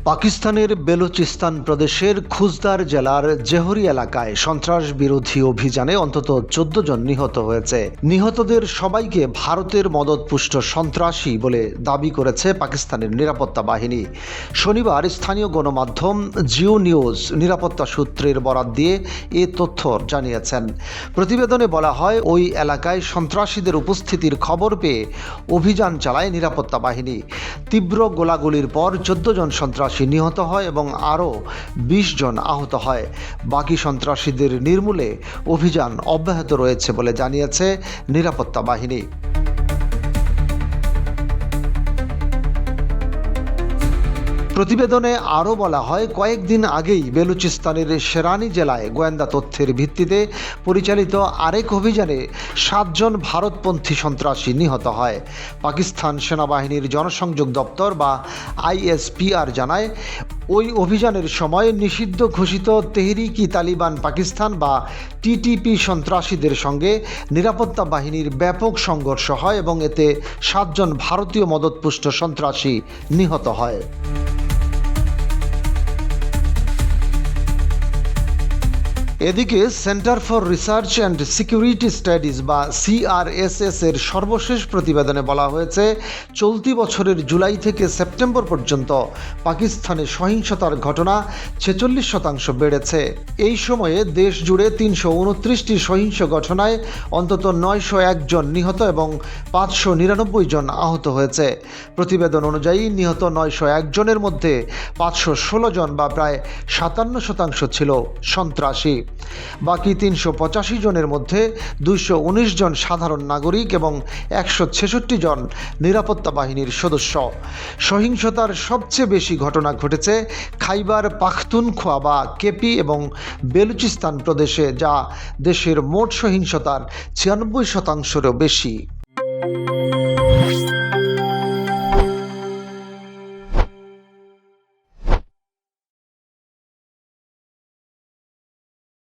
পাকিস্তানের বেলুচিস্তান প্রদেশের খুজদার জেলার জেহরি এলাকায় সন্ত্রাস বিরোধী অভিযানে অন্তত ১৪ জন নিহত হয়েছে। নিহতদের সবাইকে ভারতের মদতপুষ্ট সন্ত্রাসী বলে দাবি করেছে পাকিস্তানের নিরাপত্তা বাহিনী। শনিবার স্থানীয় গণমাধ্যম জিও নিউজ নিরাপত্তা সূত্রের বরাত দিয়ে এ তথ্য জানিয়েছেন। প্রতিবেদনে বলা হয়, ওই এলাকায় সন্ত্রাসীদের উপস্থিতির খবর পেয়ে অভিযান চালায় নিরাপত্তা বাহিনী। তীব্র গোলাগুলির পর ১৪ জন সন্ত্রাসী নিহত হয় এবং আরও ২০ জন আহত হয়। বাকি সন্ত্রাসীদের নির্মূলে অভিযান অব্যাহত রয়েছে বলে জানিয়েছে নিরাপত্তা বাহিনী। প্রতিবেদনে আরও বলা হয়, কয়েকদিন আগেই বেলুচিস্তানের শেরানি জেলায় গোয়েন্দা তথ্যের ভিত্তিতে পরিচালিত আরেক অভিযানে ৭ জন ভারতপন্থী সন্ত্রাসী নিহত হয়। পাকিস্তান সেনাবাহিনীর জনসংযোগ দপ্তর বা ISPR জানায়, ওই অভিযানের সময় নিষিদ্ধ ঘোষিত তেহরিক-ই তালিবান পাকিস্তান বা TTP সন্ত্রাসীদের সঙ্গে নিরাপত্তা বাহিনীর ব্যাপক সংঘর্ষ হয় এবং এতে ৭ জন ভারতীয় মদতপুষ্ট সন্ত্রাসী নিহত হয়। এদিকে centre for research and security studies বা CRSS এর সর্বশেষ প্রতিবেদনে বলা হয়েছে, চলতি বছরের জুলাই থেকে সেপ্টেম্বর পর্যন্ত পাকিস্তানে সহিংসতার ঘটনা 46% বেড়েছে। এই সময়ে দেশ জুড়ে ৩২৯টি সহিংস ঘটনায় অন্তত ৯০১ জন নিহত এবং ৫৯৯ জন আহত হয়েছে। প্রতিবেদন অনুযায়ী নিহত ৯০১ জনের মধ্যে ৫১৬ জন বা প্রায় ৫৭% ছিল সন্ত্রাসী। বাকি ৩৮৫ জনের মধ্যে ২১৯ জন সাধারণ নাগরিক এবং ১৬৬ জন নিরাপত্তা বাহিনীর সদস্য। সহিংসতার সবচেয়ে বেশি ঘটনা ঘটেছে খাইবার পাখতুনখোয়া বা KP এবং বেলুচিস্তান প্রদেশে, যা দেশের মোট সহিংসতার ৯৬%-ও বেশি।